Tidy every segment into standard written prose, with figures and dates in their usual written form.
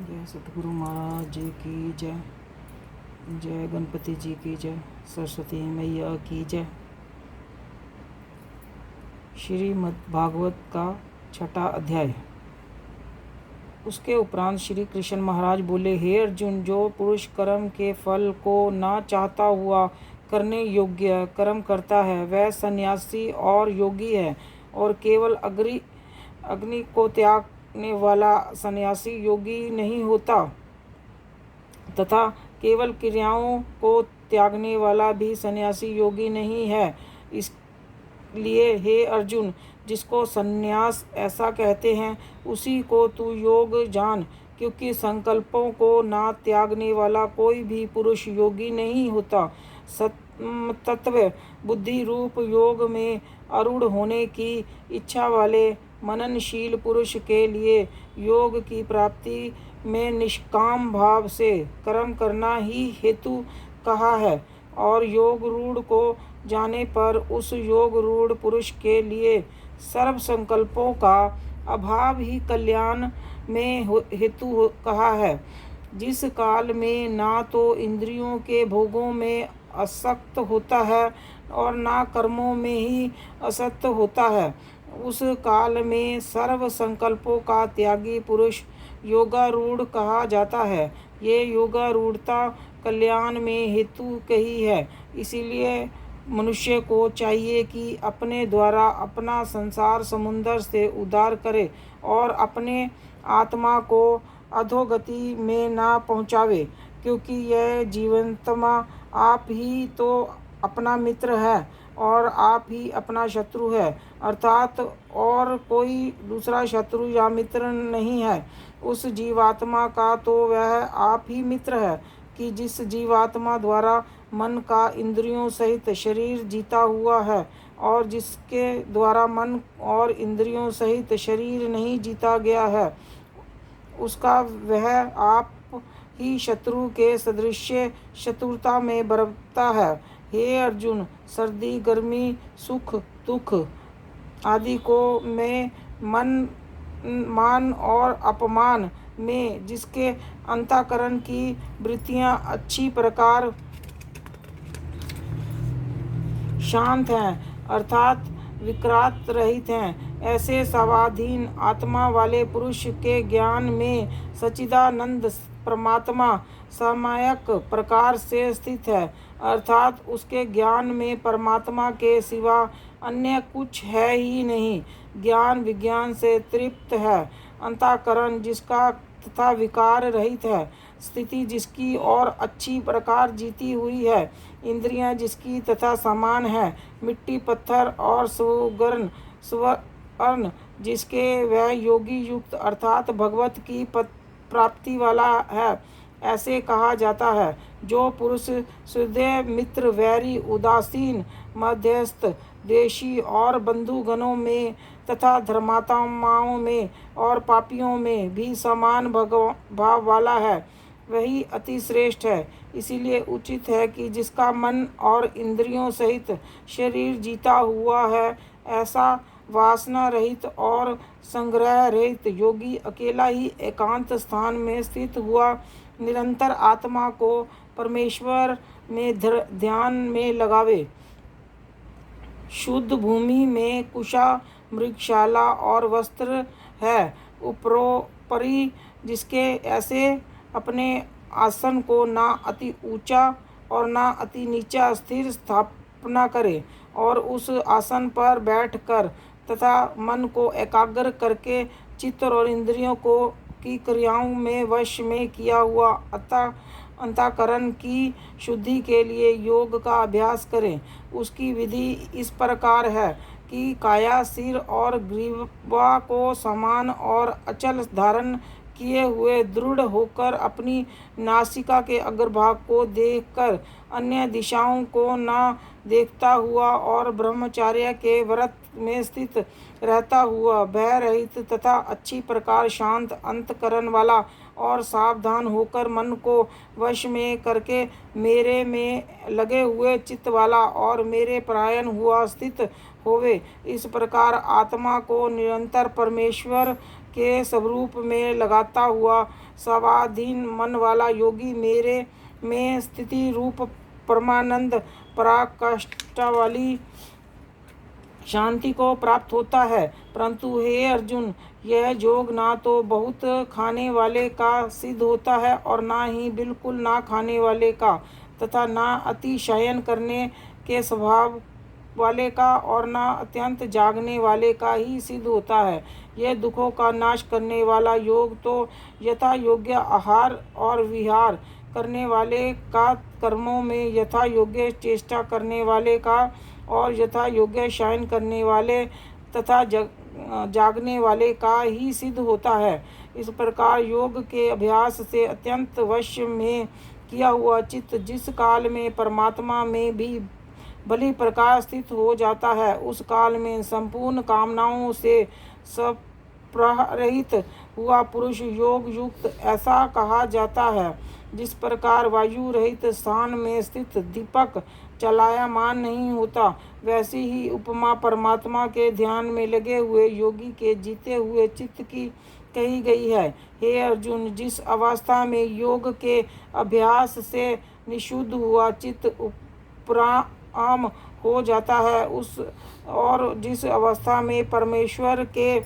जय सतगुरु महाराज जी की जय। जय गणपति जी की जय। सरस्वती मैया की जय। श्रीमद् भागवत का 6वां अध्याय। उसके उपरांत श्री कृष्ण महाराज बोले, हे अर्जुन, जो पुरुष कर्म के फल को ना चाहता हुआ करने योग्य कर्म करता है वह सन्यासी और योगी है, और केवल अग्नि को त्यागने वाला सन्यासी योगी नहीं होता, तथा केवल क्रियाओं को त्यागने वाला भी सन्यासी योगी नहीं है। इसलिए हे अर्जुन, जिसको सन्यास ऐसा कहते हैं उसी को तू योग जान, क्योंकि संकल्पों को ना त्यागने वाला कोई भी पुरुष योगी नहीं होता। तत्व बुद्धि रूप योग में आरूढ़ होने की इच्छा वाले मननशील पुरुष के लिए योग की प्राप्ति में निष्काम भाव से कर्म करना ही हेतु कहा है, और योग रूढ़ को जाने पर उस योग रूढ़ पुरुष के लिए सर्व संकल्पों का अभाव ही कल्याण में हेतु कहा है। जिस काल में ना तो इंद्रियों के भोगों में आसक्त होता है और ना कर्मों में ही असक्त होता है, उस काल में सर्व संकल्पों का त्यागी पुरुष योगारूढ़ कहा जाता है। ये योगारूढ़ता कल्याण में हेतु कही है। इसीलिए मनुष्य को चाहिए कि अपने द्वारा अपना संसार समुद्र से उद्धार करे और अपने आत्मा को अधोगति में ना पहुँचावे, क्योंकि यह जीवात्मा आप ही तो अपना मित्र है और आप ही अपना शत्रु है, अर्थात और कोई दूसरा शत्रु या मित्र नहीं है। उस जीवात्मा का तो वह आप ही मित्र है कि जिस जीवात्मा द्वारा मन का इंद्रियों सहित शरीर जीता हुआ है, और जिसके द्वारा मन और इंद्रियों सहित शरीर नहीं जीता गया है, उसका वह आप ही शत्रु के सदृश शत्रुता में बरतता है। हे अर्जुन, सर्दी गर्मी सुख दुख आदि को में मन मान और अपमान में जिसके अंतःकरण की वृत्तियां अच्छी प्रकार शांत हैं, अर्थात विकृत रहित हैं, ऐसे स्वाधीन आत्मा वाले पुरुष के ज्ञान में सच्चिदानंद परमात्मा समायक प्रकार से स्थित है, अर्थात उसके ज्ञान में परमात्मा के सिवा अन्य कुछ है ही नहीं। ज्ञान विज्ञान से तृप्त है, अंतःकरण जिसका तथा विकार रहित है, स्थिति जिसकी और अच्छी प्रकार जीती हुई है, इंद्रियां जिसकी तथा समान है, मिट्टी पत्थर और स्वर्ण जिसके वह योगी युक्त अर्थात भगवत की प्राप्ति वाला है, ऐसे कहा जाता है। जो पुरुष हृदय मित्र वैरी उदासीन मध्यस्थ देशी और बंधुगणों में तथा धर्मात्माओं में और पापियों में भी समान भाव वाला है, वही अति श्रेष्ठ है। इसीलिए उचित है कि जिसका मन और इंद्रियों सहित शरीर जीता हुआ है, ऐसा वासना रहित और संग्रह रहित योगी अकेला ही एकांत स्थान में स्थित हुआ निरंतर आत्मा को परमेश्वर में ध्यान में लगावे। शुद्ध भूमि में कुशा मृगशाला और वस्त्र है, उपरोपरि जिसके ऐसे अपने आसन को ना अति ऊंचा और ना अति नीचा स्थिर स्थापना करे, और उस आसन पर बैठकर तथा मन को एकाग्र करके चित्त और इंद्रियों को की क्रियाओं में वश में किया हुआ अंतःकरण की शुद्धि के लिए योग का अभ्यास करें। उसकी विधि इस प्रकार है कि काया सिर और ग्रीवा को समान और अचल धारण किए हुए दृढ़ होकर अपनी नासिका के अग्रभाग को देखकर अन्य दिशाओं को न देखता हुआ और ब्रह्मचर्य के व्रत में स्थित रहता हुआ भय रहित तथा अच्छी प्रकार शांत अंतकरण वाला और सावधान होकर मन को वश में करके मेरे में लगे हुए चित्त वाला और मेरे परायण हुआ स्थित होवे। इस प्रकार आत्मा को निरंतर परमेश्वर के स्वरूप में लगाता हुआ स्वाधीन मन वाला योगी मेरे में स्थिति रूप परमानंद पराकाष्ठा वाली शांति को प्राप्त होता है। परंतु हे अर्जुन, यह योग ना तो बहुत खाने वाले का सिद्ध होता है और ना ही बिल्कुल ना खाने वाले का, तथा ना अति शयन करने के स्वभाव वाले का और ना अत्यंत जागने वाले का ही सिद्ध होता है। यह दुखों का नाश करने वाला योग तो यथा योग्य आहार और विहार करने वाले का, कर्मों में यथा योग्य चेष्टा करने वाले का और यथा योग्य शयन करने वाले तथा जागने वाले का ही सिद्ध होता है। इस प्रकार योग के अभ्यास से अत्यंत वश में किया हुआ चित्त जिस काल में परमात्मा में भी भली प्रकार स्थित हो जाता है, उस काल में संपूर्ण कामनाओं से सप्रहित हुआ पुरुष योग युक्त ऐसा कहा जाता है। जिस प्रकार वायु रहित स्थान में स्थित दीपक चलायमान नहीं होता, वैसी ही उपमा परमात्मा के ध्यान में लगे हुए योगी के जीते हुए चित्त की कही गई है। हे अर्जुन, जिस अवस्था में योग के अभ्यास से निशुद्ध हुआ चित्त उपराम हो जाता है, उस और जिस अवस्था में परमेश्वर के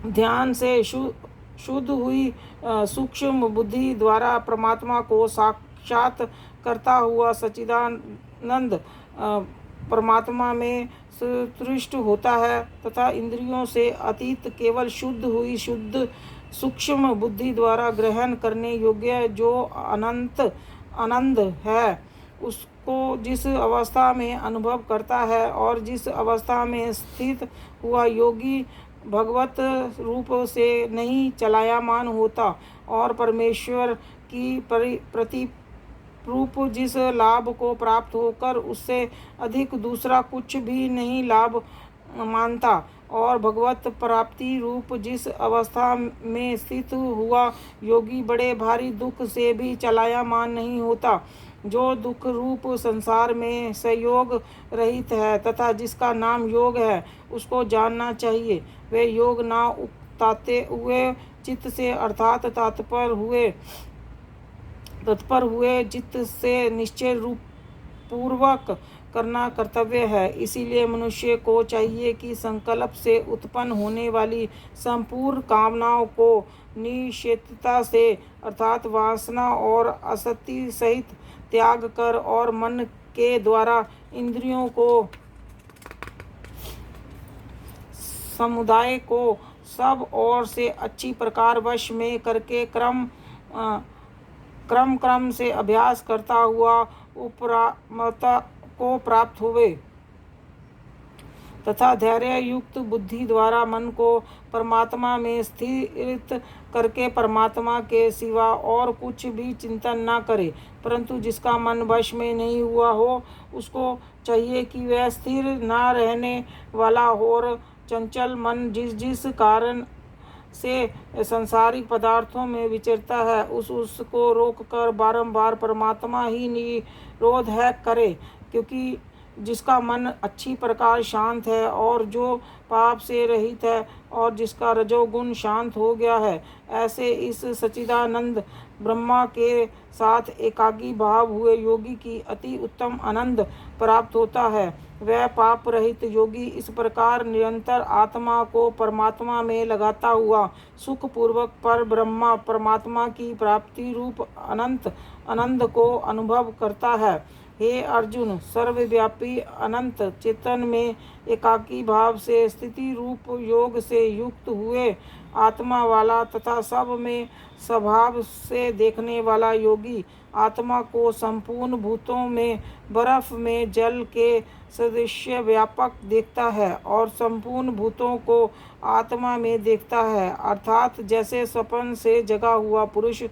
ध्यान से शुद्ध हुई सूक्ष्म बुद्धि द्वारा परमात्मा को साक्षात करता हुआ सच्चिदानंद परमात्मा में तुष्ट होता है, तथा इंद्रियों से अतीत केवल शुद्ध हुई शुद्ध सूक्ष्म बुद्धि द्वारा ग्रहण करने योग्य जो अनंत आनंद है, उसको जिस अवस्था में अनुभव करता है और जिस अवस्था में स्थित हुआ योगी भगवत रूप से नहीं चलायमान होता और परमेश्वर की प्रति रूप जिस लाभ को प्राप्त होकर उससे अधिक दूसरा कुछ भी नहीं लाभ मानता और भगवत प्राप्ति रूप जिस अवस्था में स्थित हुआ योगी बड़े भारी दुख से भी चलायमान नहीं होता, जो दुख रूप संसार में संयोग रहित है तथा जिसका नाम योग है, उसको जानना चाहिए। वे योग ना उकताते हुए चित्त से अर्थात तत्पर हुए चित्त से निश्चय रूप पूर्वक करना कर्तव्य है। इसीलिए मनुष्य को चाहिए कि संकल्प से उत्पन्न होने वाली संपूर्ण कामनाओं को निश्चेतता से अर्थात वासना और असक्ति सहित त्याग कर और मन के द्वारा इंद्रियों को समुदाय को सब ओर से अच्छी प्रकार वश में करके क्रम से अभ्यास करता हुआ उपरामता को प्राप्त हुए तथा धैर्य युक्त बुद्धि द्वारा मन को परमात्मा में स्थित करके परमात्मा के सिवा और कुछ भी चिंतन न करे। परंतु जिसका मन वश में नहीं हुआ हो, उसको चाहिए कि वह स्थिर न रहने वाला और चंचल मन जिस कारण से संसारिक पदार्थों में विचरता है, उसको रोककर बारंबार परमात्मा ही निरोध है करे। क्योंकि जिसका मन अच्छी प्रकार शांत है और जो पाप से रहित है और जिसका रजोगुण शांत हो गया है, ऐसे इस सच्चिदानंद ब्रह्मा के साथ एकाकी भाव हुए योगी की अति उत्तम आनंद प्राप्त होता है। वह पाप रहित योगी इस प्रकार निरंतर आत्मा को परमात्मा में लगाता हुआ सुख पूर्वक पर ब्रह्मा परमात्मा की प्राप्ति रूप अनंत आनंद को अनुभव करता है। हे अर्जुन, सर्वव्यापी अनंत चेतन में एकाकी भाव से स्थिति रूप योग से युक्त हुए आत्मा वाला तथा सब में स्वभाव से देखने वाला योगी आत्मा को संपूर्ण भूतों में बर्फ में जल के सदृश व्यापक देखता है और संपूर्ण भूतों को आत्मा में देखता है। अर्थात जैसे स्वप्न से जगा हुआ पुरुष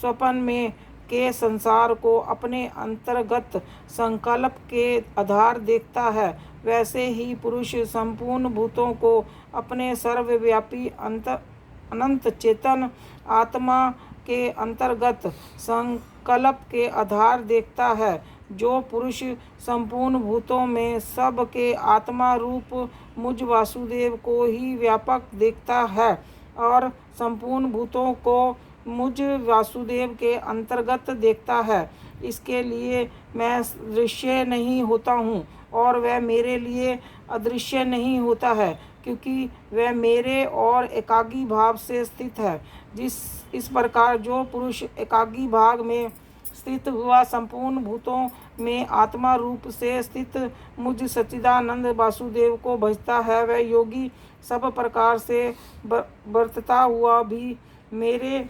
स्वप्न में के संसार को अपने अंतर्गत संकल्प के आधार देखता है, वैसे ही पुरुष संपूर्ण भूतों को अपने सर्वव्यापी अनंत चेतन आत्मा के अंतर्गत संकल्प के आधार देखता है। जो पुरुष संपूर्ण भूतों में सब के आत्मा रूप मुझ वासुदेव को ही व्यापक देखता है और संपूर्ण भूतों को मुझ वासुदेव के अंतर्गत देखता है। इसके लिए मैं दृश्य नहीं होता हूँ और वह मेरे लिए अदृश्य नहीं होता है, क्योंकि वह मेरे और एकागी भाव से स्थित है। इस प्रकार जो पुरुष एकागी भाग में स्थित हुआ संपूर्ण भूतों में आत्मा रूप से स्थित मुझ सच्चिदानंद वासुदेव को भजता है, वह योगी सब प्रकार से बरतता हुआ भी मेरे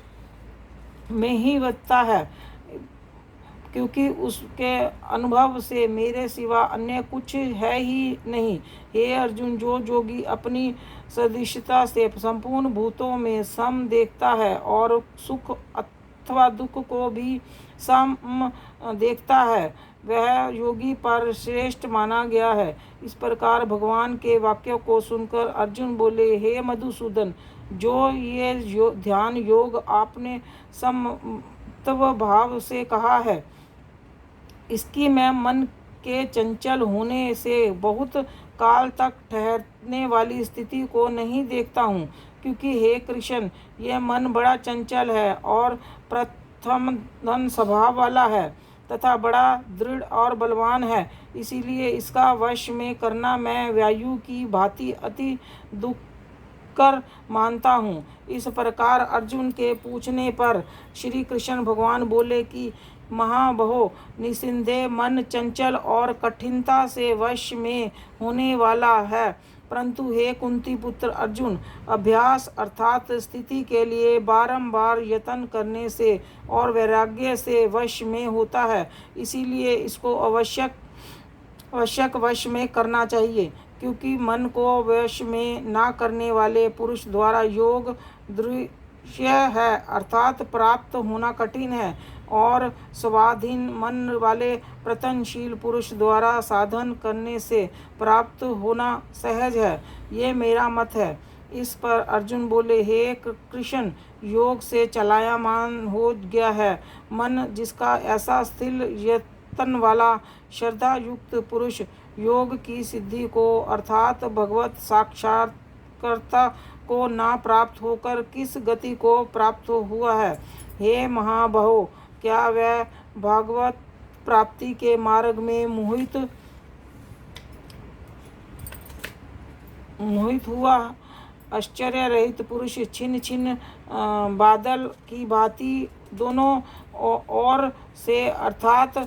में ही बचता है, क्योंकि उसके अनुभव से मेरे सिवा अन्य कुछ है ही नहीं। हे अर्जुन, जो योगी अपनी सदृशता से संपूर्ण भूतों में सम देखता है और सुख अथवा दुख को भी सम देखता है, वह योगी पर श्रेष्ठ माना गया है। इस प्रकार भगवान के वाक्यों को सुनकर अर्जुन बोले, हे मधुसूदन, जो ये ध्यान योग आपने समत्व भाव से कहा है, इसकी मैं मन के चंचल होने से बहुत काल तक ठहरने वाली स्थिति को नहीं देखता हूँ, क्योंकि हे कृष्ण, यह मन बड़ा चंचल है और प्रथम धन स्वभाव वाला है तथा बड़ा दृढ़ और बलवान है। इसीलिए इसका वश में करना मैं वायु की भांति अति दुष्कर मानता हूँ। इस प्रकार अर्जुन के पूछने पर श्री कृष्ण भगवान बोले कि महाबहो, निस्संदेह मन चंचल और कठिनता से वश में होने वाला है, परंतु हे कुंती पुत्र अर्जुन, अभ्यास अर्थात स्थिति के लिए बारंबार यत्न करने से और वैराग्य से वश में होता है। इसीलिए इसको आवश्यक वश में करना चाहिए, क्योंकि मन को वश में ना करने वाले पुरुष द्वारा योग दृश्य है अर्थात प्राप्त होना कठिन है, और स्वाधीन मन वाले प्रयत्नशील पुरुष द्वारा साधन करने से प्राप्त होना सहज है। ये मेरा मत है। इस पर अर्जुन बोले, हे कृष्ण, योग से चलायमान हो गया है मन, जिसका ऐसा स्थिर यत्न वाला श्रद्धा युक्त पुरुष योग की सिद्धि को अर्थात भगवत साक्षात्कारता को ना प्राप्त होकर किस गति को प्राप्त हुआ है। हे महाबाहो, क्या वह भागवत प्राप्ति के मार्ग में मोहित हुआ आश्चर्य रहित पुरुष छिन्न छिन्न बादल की भांति दोनों ओर से अर्थात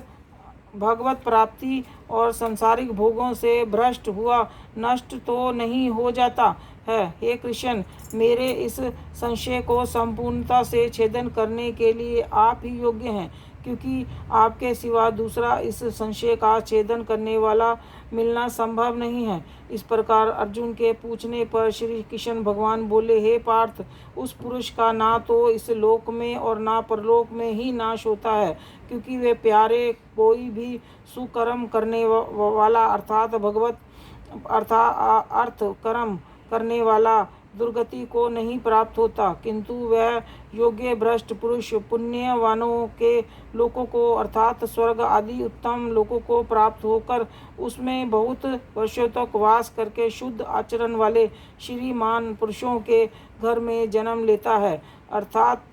भगवत प्राप्ति और सांसारिक भोगों से भ्रष्ट हुआ नष्ट तो नहीं हो जाता है। हे कृष्ण, मेरे इस संशय को संपूर्णता से छेदन करने के लिए आप ही योग्य हैं, क्योंकि आपके सिवा दूसरा इस संशय का छेदन करने वाला मिलना संभव नहीं है। इस प्रकार अर्जुन के पूछने पर श्री कृष्ण भगवान बोले, हे पार्थ, उस पुरुष का ना तो इस लोक में और ना परलोक में ही नाश होता है, क्योंकि वे प्यारे कोई भी सुकर्म करने वाला अर्थात भगवत अर्थ कर्म करने वाला दुर्गति को नहीं प्राप्त होता, किंतु वह योग्य भ्रष्ट पुरुष पुण्यवानों के लोकों को अर्थात स्वर्ग आदि उत्तम लोकों को प्राप्त होकर उसमें बहुत वर्षों तक वास करके शुद्ध आचरण वाले श्रीमान पुरुषों के घर में जन्म लेता है, अर्थात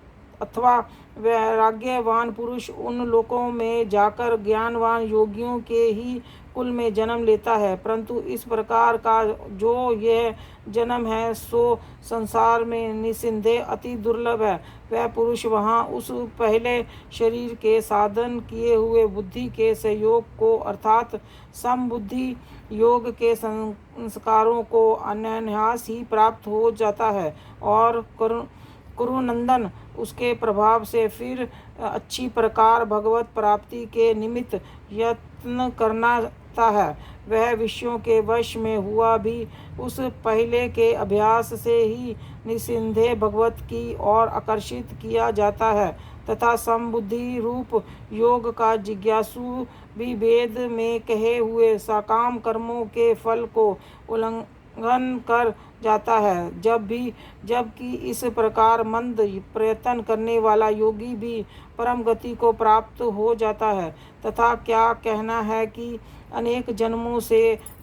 अथवा वैराग्यवान पुरुष उन लोकों में जाकर ज्ञानवान योगियों के ही कुल में जन्म लेता है। परंतु इस प्रकार का जो यह जन्म है सो संसार में निस्संदेह अति दुर्लभ है। वह पुरुष वहाँ उस पहले शरीर के साधन किए हुए बुद्धि के सहयोग को अर्थात समबुद्धि योग के संस्कारों को अनायास ही प्राप्त हो जाता है, और कुरुनंदन उसके प्रभाव से फिर अच्छी प्रकार भगवत प्राप्ति के निमित्त यत्न करना है। वह विषयों के वश में हुआ भी उस पहले के अभ्यास से ही निस्संदेह भगवत की ओर आकर्षित किया जाता है, तथा समबुद्धि रूप योग का जिज्ञासु भी वेद में कहे हुए सकाम कर्मों के फल को उल्लंघन कर जाता है। जबकि इस प्रकार मंद प्रयत्न करने वाला योगी भी परम गति को प्राप्त हो जाता है, तथा क्या कहना है कि अनेक जन्मों से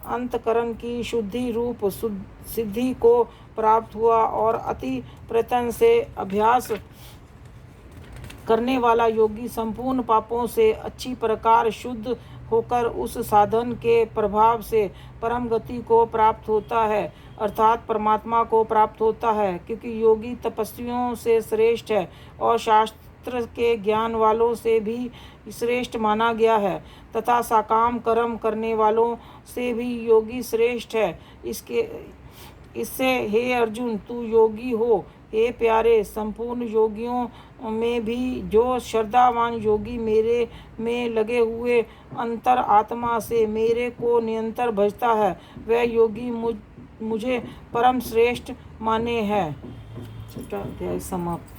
अंतकरण की शुद्धि रूप सिद्धि को प्राप्त हुआ और अति प्रयत्न से अभ्यास करने वाला योगी संपूर्ण पापों से अच्छी प्रकार शुद्ध होकर उस साधन के प्रभाव से परम गति को प्राप्त होता है, अर्थात परमात्मा को प्राप्त होता है। क्योंकि योगी तपस्वियों से श्रेष्ठ है और शास्त्र के ज्ञान वालों से भी श्रेष्ठ माना गया है, तथा साकाम कर्म करने वालों से भी योगी श्रेष्ठ है। इससे हे अर्जुन, तू योगी हो। हे प्यारे, संपूर्ण योगियों में भी जो श्रद्धावान योगी मेरे में लगे हुए अंतर आत्मा से मेरे को निरंतर भजता है, वह योगी मुझे परम श्रेष्ठ माने है। छठा अध्याय समाप्त।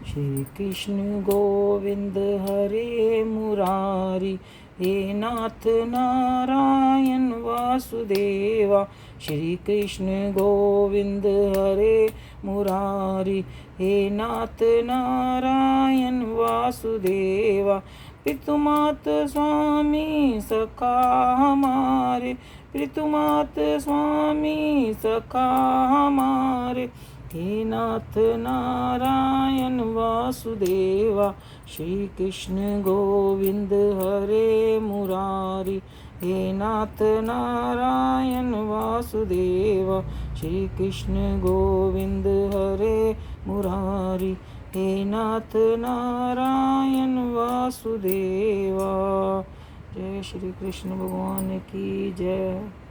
श्री कृष्ण गोविंद हरे मुरारी, हे नाथ नारायण वासुदेवा। श्री कृष्ण गोविंद हरे मुरारी, हे नाथ नारायण वासुदेवा। पितुमात स्वामी सखा हमारे, पितुमात स्वामी सखा हमारे, हे नाथ नारायण वासुदेवा। श्री कृष्ण गोविंद हरे मुरारी, हे नाथ नारायण वासुदेवा। श्री कृष्ण गोविंद हरे मुरारी, हे नाथ नारायण वासुदेवा। जय श्री कृष्ण भगवान की जय।